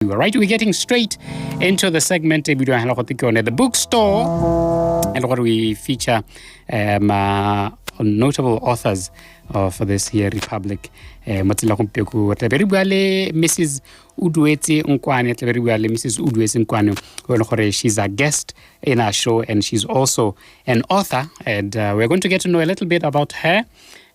All right, we're getting straight into the segment the bookstore, and what we feature notable authors for this here Republic. Mrs. Udwetse Nkwani. She's a guest in our show, and she's also an author, and we're going to get to know a little bit about her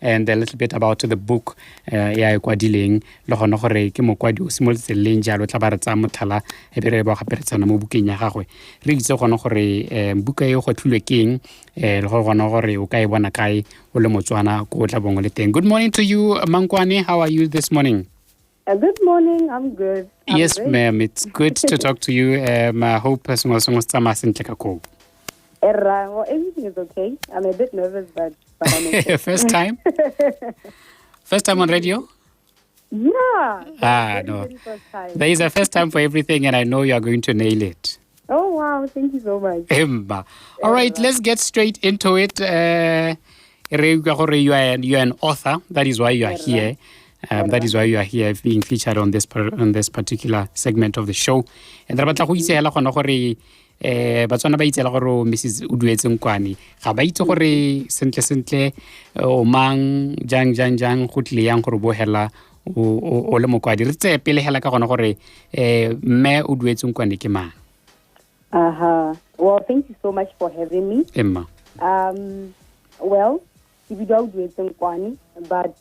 and a little bit about the book ya kwadileng le gona gore ke mokwadi o simolotse leng jalo tla ba re tsa mothala e be re ba gaperetsana mo bukeng ya gagwe re itse gona gore buka e go tlhulwe keng le go gona gore o ka e bona kae o le Motswana go tla bongwe le teng. Good morning to you, Mankwani. How are you this morning? Good morning. I'm good. Yes, ma'am. It's good to talk to you. I hope well, everything is okay. I'm a bit nervous, but I'm okay. First time? First time on radio? Yeah. No. Very first time. There is a first time for everything, and I know you are going to nail it. Oh, wow. Thank you so much. All right, let's get straight into it. You are an author. That is why you are here. That is why you are here being featured on this particular segment of the show. And Batswana ba itsela gore Mrs. Udwetse Nkwani ga ba itse gore sentle o mang jang go tlile yang gore bo hela o le mokwadi re tse pele hela ka gona gore mme Udwetse Nkwani ke mang. Well, thank you so much for having me. Emma. Well, Kibida Udwetse Nkwani, but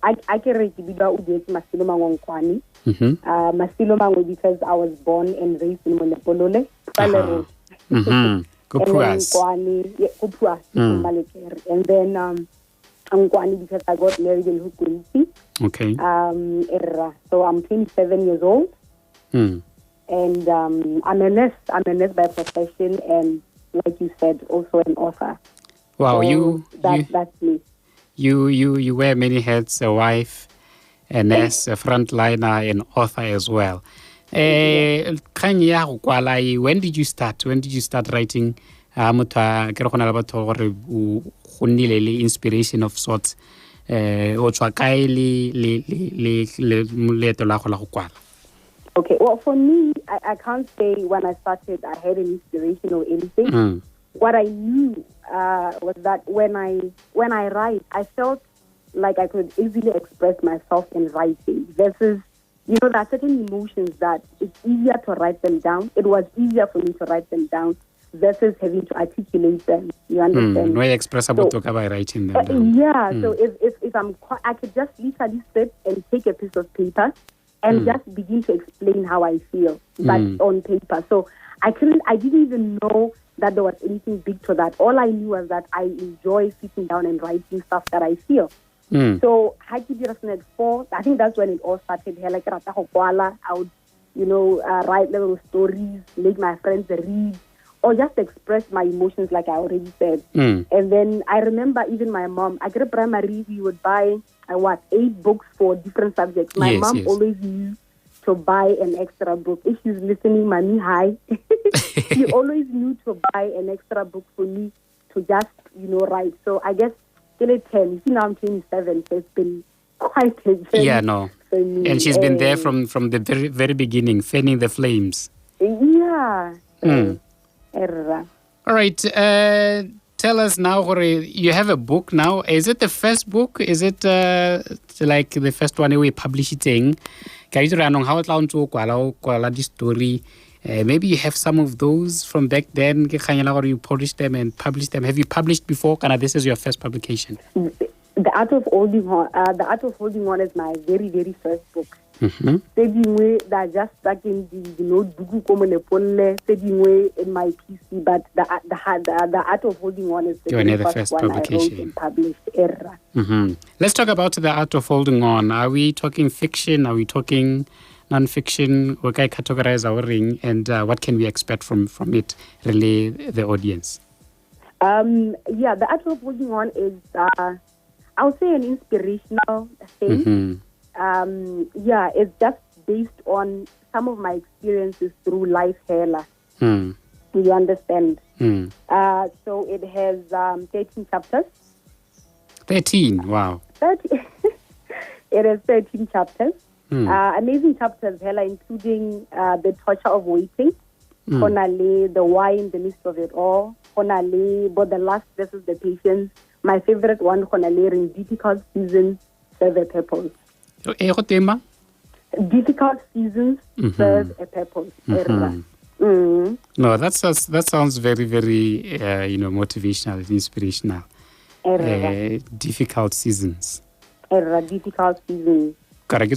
I can read Kibida Udwetse Masilo Mango Nkwani. Masilo Mango because I was born and raised in Monepolole. And then Nkwani because I got married in Hukunisi. Okay. So I'm 27 years old. And I'm a nurse by profession, and like you said, also an author. Wow, so that's me. You wear many hats, a wife, a nurse, a frontliner, an author as well. When did you start? When did you start writing? Inspiration of sorts. Okay, well, for me, I can't say when I started I had an inspiration or anything. What I knew was that when I write, I felt like I could easily express myself in writing. Versus, there are certain emotions that it's easier to write them down. It was easier for me to write them down versus having to articulate them. You understand? No expressible talk about writing them down. So if I could just literally sit and take a piece of paper and just begin to explain how I feel, but on paper. So I didn't even know that there was anything big to that. All I knew was that I enjoy sitting down and writing stuff that I feel. So I think that's when it all started. I would, write little stories, make my friends read, or just express my emotions like I already said. And then I remember even my mom, I grew primary, we would buy 8 books for different subjects. My mom always knew to buy an extra book. If she's listening, Mommy, hi. She always knew to buy an extra book for me to just, write. So I guess till 10. You see, now I'm 27, so it's been quite a journey. Yeah, no. For me. And she's been there from the very, very beginning, fanning the flames. Yeah. All right. Tell us now, you have a book now. Is it the first book? Is it like the first one we publish it in? Story. Maybe you have some of those from back then. You published them and published them. Have you published before? This is your first publication. The Art of Holding On. The Art of Holding On is my very, very first book. That just stuck in the notebook in my PC, but the Art of Holding On is the first one publication. I wrote and published. Let's talk about the Art of Holding On. Are we talking fiction? Are we talking non-fiction? What can I categorize our ring, and what can we expect from it? Really, the audience. The Art of Holding On is, I would say, an inspirational thing. It's just based on some of my experiences through life hela. You understand? So it has 13 chapters. 13, wow. 30. It has 13 chapters. Amazing chapters, Hela, including the torture of waiting, Honale, the why in the midst of it all, Honale, but the last versus the patience. My favorite one, Honale, in difficult seasons, serve a purpose. Difficult seasons serve a purpose. No, that sounds very, very, motivational and inspirational. Difficult seasons. Difficult seasons. With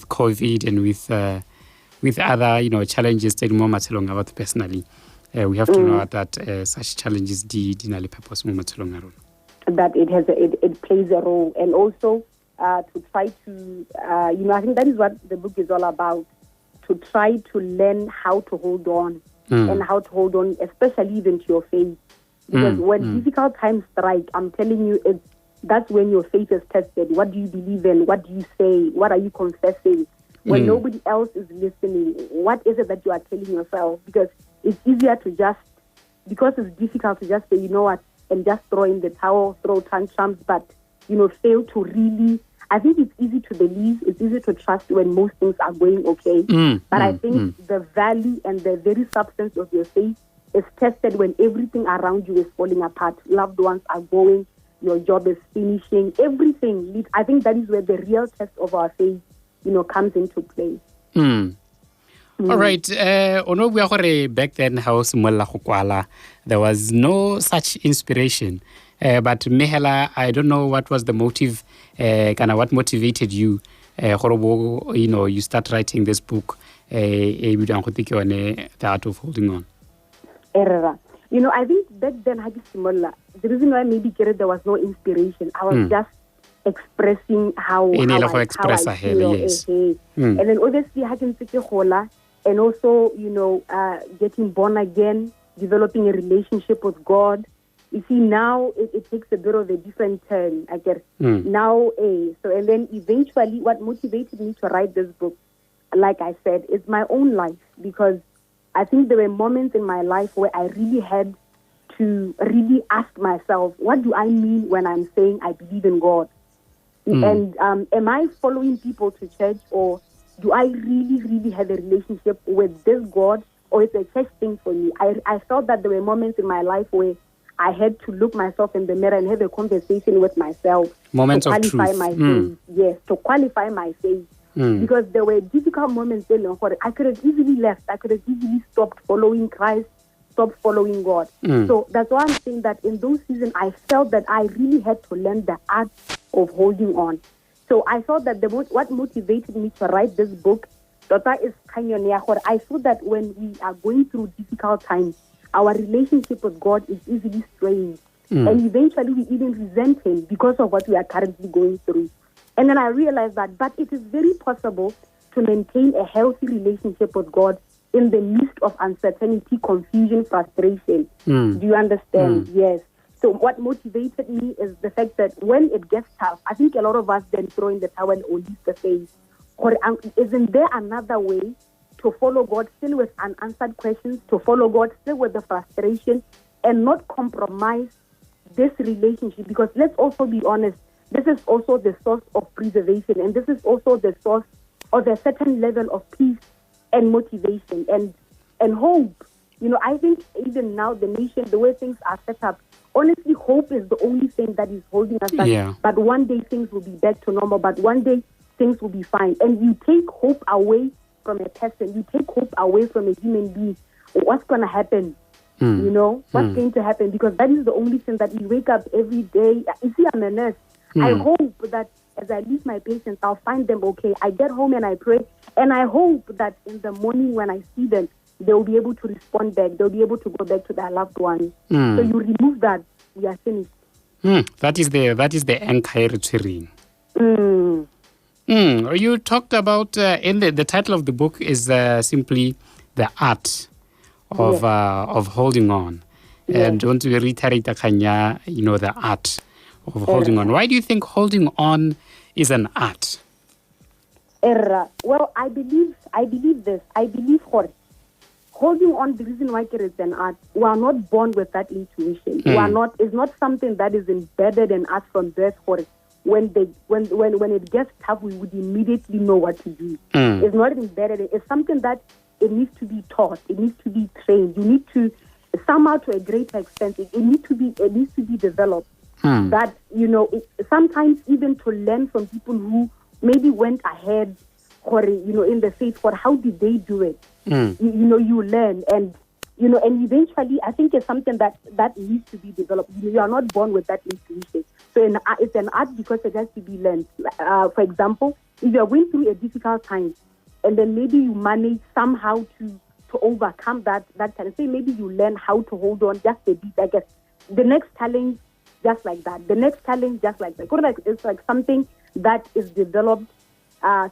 COVID and with other, challenges that more matshelong about personally, we have to know that such challenges did purpose more matshelong. That it plays a role, and also to try to I think that is what the book is all about. To try to learn how to hold on and how to hold on, especially even to your faith. Because when difficult times strike, I'm telling you, that's when your faith is tested. What do you believe in? What do you say? What are you confessing? When nobody else is listening, what is it that you are telling yourself? Because it's easier to because it's difficult to just say, you know what, and just throw in the towel, throw tantrums, but, fail to really. I think it's easy to believe, it's easy to trust when most things are going okay. But I think the value and the very substance of your faith is tested when everything around you is falling apart. Loved ones are going, your job is finishing, everything. I think that is where the real test of our faith, comes into play. All right. Back then, there was no such inspiration. But Mehela, I don't know what was the motive, what motivated you, you start writing this book, The Art of Holding On. I think back then, the reason why maybe there was no inspiration, I was just expressing how I feel. Yes. And then obviously, and also, getting born again, developing a relationship with God. You see, now it takes a bit of a different turn. I guess now, and then eventually, what motivated me to write this book, like I said, is my own life, because I think there were moments in my life where I really had to really ask myself, what do I mean when I'm saying I believe in God? And am I following people to church, or do I really, really have a relationship with this God, or it's a church thing for me? I felt that there were moments in my life where I had to look myself in the mirror and have a conversation with myself. Moments to of qualify truth. My faith. Yes, to qualify my faith. Because there were difficult moments then. I could have easily left. I could have easily stopped following Christ, stopped following God. So that's why I'm saying that in those seasons, I felt that I really had to learn the art of holding on. So I thought that what motivated me to write this book, I feel that when we are going through difficult times, our relationship with God is easily strained. And eventually we even resent Him because of what we are currently going through. And then I realized that, but it is very possible to maintain a healthy relationship with God in the midst of uncertainty, confusion, frustration. Do you understand? Yes. So what motivated me is the fact that when it gets tough, I think a lot of us then throw in the towel or leave the faith. Or isn't there another way to follow God still with unanswered questions, to follow God still with the frustration, and not compromise this relationship? Because let's also be honest, this is also the source of preservation, and this is also the source of a certain level of peace and motivation and hope. I think even now the nation, the way things are set up, honestly, hope is the only thing that is holding us back. Yeah. But one day things will be back to normal, but one day things will be fine. And you take hope away from a person, you take hope away from a human being, what's going to happen? What's going to happen? Because that is the only thing that we wake up every day. You see, I'm a nurse. I hope that as I leave my patients, I'll find them okay. I get home and I pray, and I hope that in the morning when I see them, they'll be able to respond back. They'll be able to go back to their loved ones. So you remove that, we are finished. That is the anchor returning. You talked about in the title of the book is simply the art of holding on. And don't we reiterate the art of holding on? Why do you think holding on is an art? Well, I believe this. I believe holding on, the reason why it is an art, we are not born with that intuition. It's not something that is embedded in us from birth. when it gets tough, we would immediately know what to do. It's not embedded. It's something that it needs to be taught. It needs to be trained. You need to somehow, to a greater extent, it needs to be developed. That sometimes even to learn from people who maybe went ahead, or in the faith, or how did they do it? You learn, and and eventually, I think it's something that needs to be developed. You are not born with that intuition. So it's an art because it has to be learned. For example, if you are going through a difficult time, and then maybe you manage somehow to overcome that kind of thing. Maybe you learn how to hold on just a bit. I guess the next challenge, just like that. The next challenge, just like that. It's like something that is developed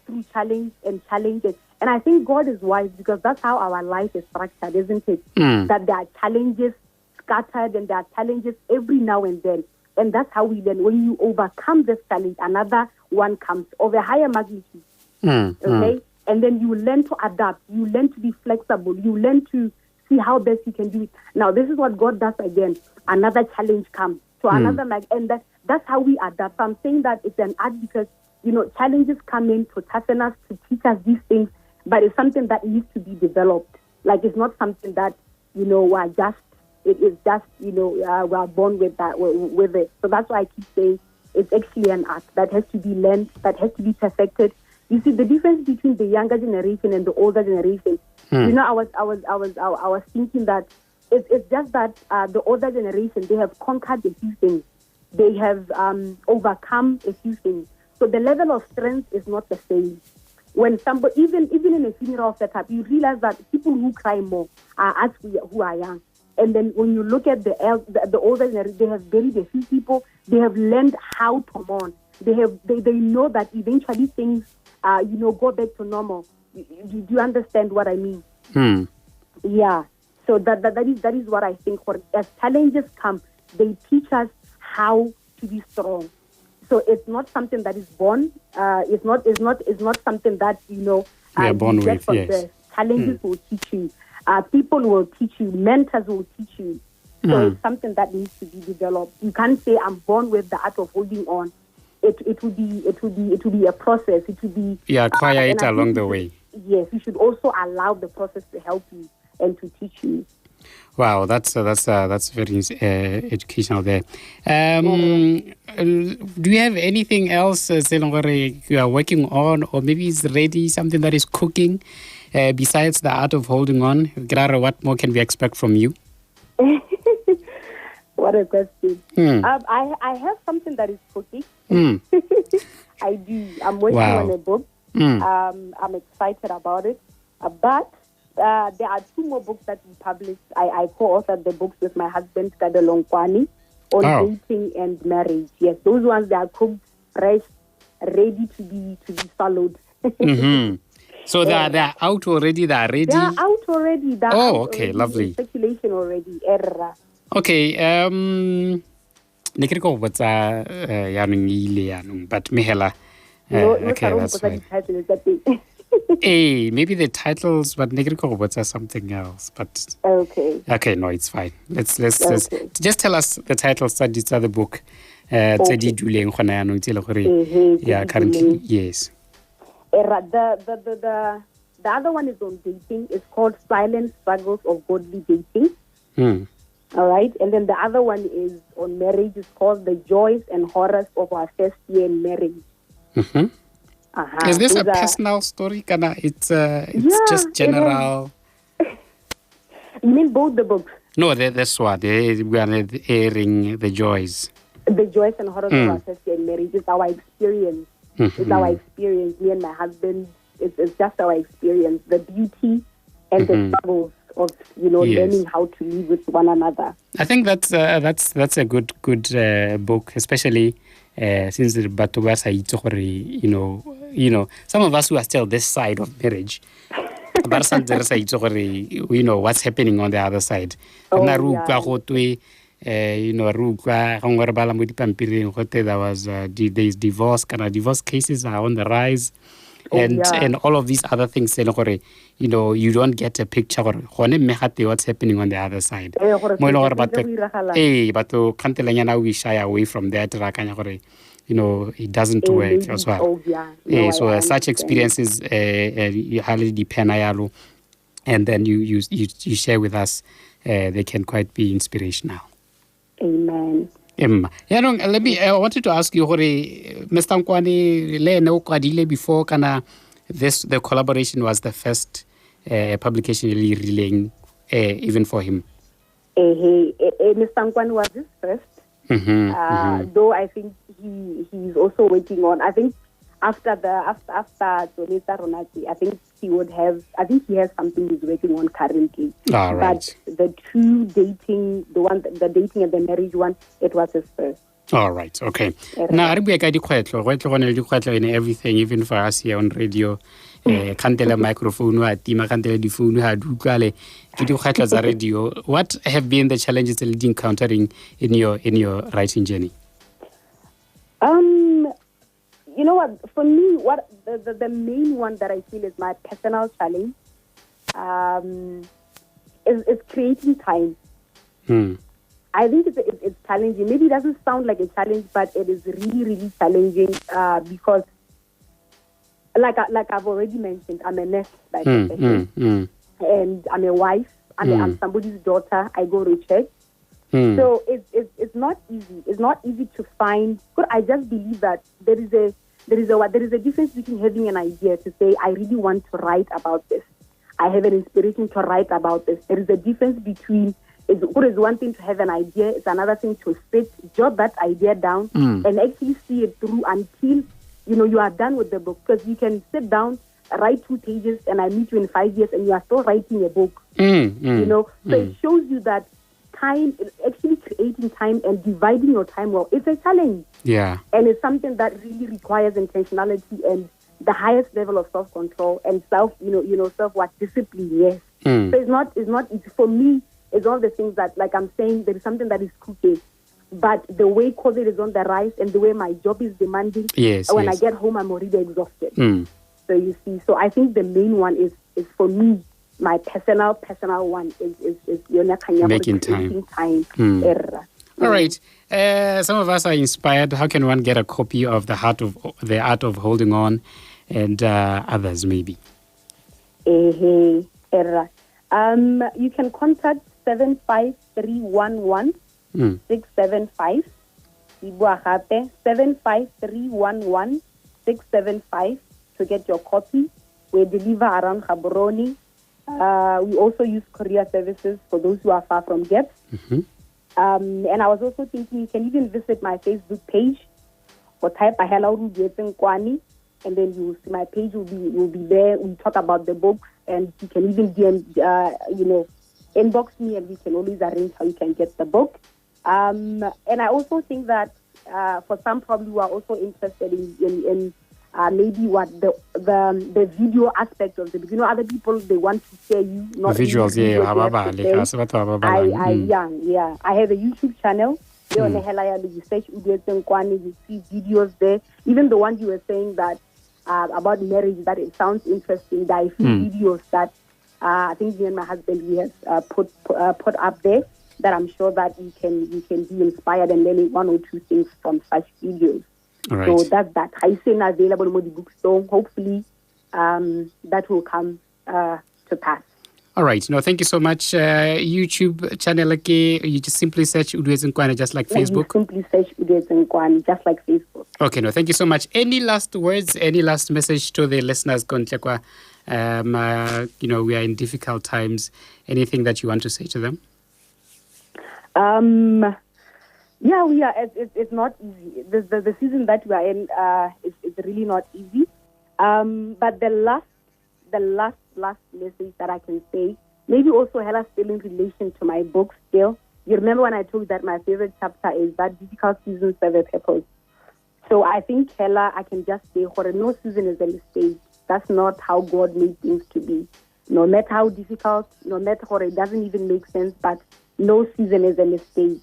through challenge and challenges. And I think God is wise, because that's how our life is structured, isn't it? That there are challenges scattered, and there are challenges every now and then. And that's how we learn. When you overcome this challenge, another one comes of a higher magnitude. Okay? And then you learn to adapt. You learn to be flexible. You learn to see how best you can do it. Now, this is what God does again. Another challenge comes. So another, and that's how we adapt. So I'm saying that it's an art because, challenges come in to toughen us, to teach us these things, but it's something that needs to be developed. Like, it's not something that, we're just, it is just, we're born with that, with it. So that's why I keep saying it's actually an art that has to be learned, that has to be perfected. You see, the difference between the younger generation and the older generation, I was thinking that it's just that the older generation, they have conquered a few things. They have overcome a few things. So the level of strength is not the same. When somebody, even in a funeral setup, you realize that people who cry more are us who are young. And then when you look at the older generation, they have buried a few people. They have learned how to mourn. They know that eventually things go back to normal. Do you understand what I mean? Yeah. So that is what I think. As challenges come, they teach us how to be strong. So it's not something that is born. It's not something that we are born with. Yes. Challenges will teach you. People will teach you. Mentors will teach you. So it's something that needs to be developed. You can't say I'm born with the art of holding on. It will be a process. It will be acquire it along the way. Yes, you should also allow the process to help you and to teach you. Wow, that's very educational there. Do you have anything else you are working on, or maybe it's ready, something that is cooking besides the art of holding on? Grara, what more can we expect from you? What a question. I have something that is cooking. I do. I'm working on a book. I'm excited about it. But there are 2 more books that we published. I co-authored the books with my husband, Kadalongkwani, on dating and marriage. Yes, those ones, they are cooked, fresh, ready to be followed. So they're out already. They're ready. They are out already. Okay, lovely. Circulation already. Okay. Ne ke re go botsa yaanong ile yaanong, but mehela. Okay, that's fine. Hey, maybe the titles, but ne ke re go botsa something else. But okay, no, it's fine. Let's just tell us the titles that it's the book. Tse di duleng gona yaanong tse le gore currently, yes. The other one is on dating. It's called Silent Struggles of Godly Dating. All right. And then the other one is on marriage. It's called The Joys and Horrors of Our First Year in Marriage. Is this a personal story? Kana? It's just general. You mean both the books? No, that's what. We are airing The Joys. The Joys and Horrors of Our First Year in Marriage. It's our experience. It's our experience. Me and my husband. It's just our experience. The beauty and the struggles of learning how to live with one another. I think that's a good book, especially since the Batuasa some of us who are still this side of marriage. But we know what's happening on the other side. There was there's divorce cases are on the rise. And all of these other things, you don't get a picture of what's happening on the other side. But we shy away from that. it doesn't work as well. Oh, yeah. No, So I such understand. experiences you highly depend on, and then you share with us. They can quite be inspirational. Amen. Let me. I wanted to ask you, Mr. Nkwani, le ne o kwadile before kana the collaboration was the first publication really reeling, even for him. Mr. Nkwani was his first. Though I think he's also working on. I think after Doneta Ronati, I think he has something he's working on currently. All right. But the two dating, the dating and the marriage one, it was his first. All right. Okay. Now, in everything, even for us here on radio. Can't tell a microphone, can't tell the phone, radio. What have been the challenges that you're encountering in your writing journey? You know what? For me, what the main one that I feel is my personal challenge is creating time. I think it's challenging. Maybe it doesn't sound like a challenge, but it is really, really challenging because, like I've already mentioned, I'm a nurse by profession, and I'm a wife. I'm somebody's daughter. I go to church. So it's not easy. It's not easy to find. But I just believe that there is a difference between having an idea to say I really want to write about this. I have an inspiration to write about this. There is a difference between. It's one thing to have an idea. It's another thing to jot that idea down and actually see it through until you are done with the book. Because you can sit down, write 2 pages, and I meet you in 5 years, and you are still writing a book. So it shows you that time, actually creating time and dividing your time well, it's a challenge. Yeah. And it's something that really requires intentionality and the highest level of self-control and self-discipline. Yes. So it's not easy for me. It's all the things that, like I'm saying, there is something that is cooking. But the way COVID is on the rise and the way my job is demanding, when I get home, I'm already exhausted. So you see, so I think the main one is for me, my personal one is making time. All right. Some of us are inspired. How can one get a copy of The Art of Holding On, and others maybe? You can contact 75311 675. 75311 675 to get your copy. We deliver around Gaborone. We also use courier services for those who are far from gaps. And I was also thinking you can even visit my Facebook page or type Ahela Kwani, and then you will see my page will be there. We talk about the books, and you can even inbox me, and we can always arrange how you can get the book. And I also think that for some probably who are also interested in maybe what the video aspect of it. Other people, they want to share you. Not the visuals, I have a YouTube channel. You search you see videos there. Even the ones you were saying that about marriage, that it sounds interesting. There are a few videos that I think me and my husband we have put up there that I'm sure that you can be inspired and learn 1 or 2 things from such videos. Right. So that's that. I say available in the bookstore. Hopefully, that will come to pass. All right. No, thank you so much. YouTube channel, you just simply search Udwezi Nkwani, just like Facebook. You simply search Udwezi Nkwani, just like Facebook. Okay. No, thank you so much. Any last words? Any last message to the listeners? We are in difficult times. Anything that you want to say to them? Yeah, we are. It's not easy. The season that we are in is really not easy. But the last message that I can say, maybe also Hella still in relation to my book still. You remember when I told you that my favorite chapter is that difficult season serve a purpose. So I think Hella, I can just say, no season is a mistake. That's not how God made things to be. No matter how difficult, no matter how it doesn't even make sense, but no season is a mistake.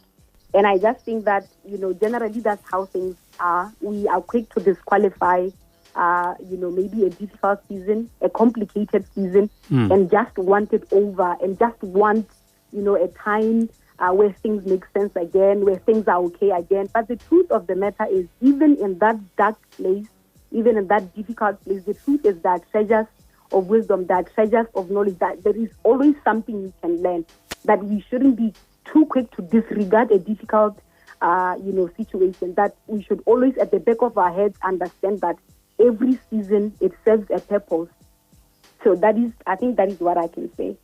And I just think that, generally that's how things are. We are quick to disqualify, maybe a difficult season, a complicated season, and just want it over and just want, a time where things make sense again, where things are okay again. But the truth of the matter is, even in that dark place, even in that difficult place, the truth is that treasures of wisdom, that treasures of knowledge, that there is always something you can learn, that we shouldn't be too quick to disregard a difficult situation, that we should always at the back of our heads understand that every season it serves a purpose. So I think that is what I can say.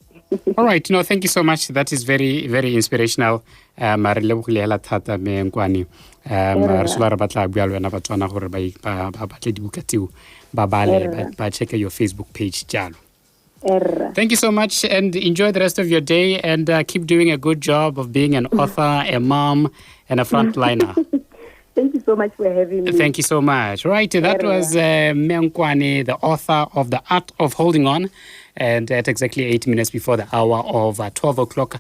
All right, thank you so much. That is very, very inspirational. Mare lebohile hela thata me Nkwani. Re sola re batla bua le wena batswana gore ba batle dibuka tseo ba bale ba check your Facebook page jalo. Thank you so much and enjoy the rest of your day and keep doing a good job of being an author, a mom, and a frontliner. Thank you so much for having me. Thank you so much. Right, that was Nkwani, the author of The Art of Holding On. And at exactly 8 minutes before the hour of 12 o'clock,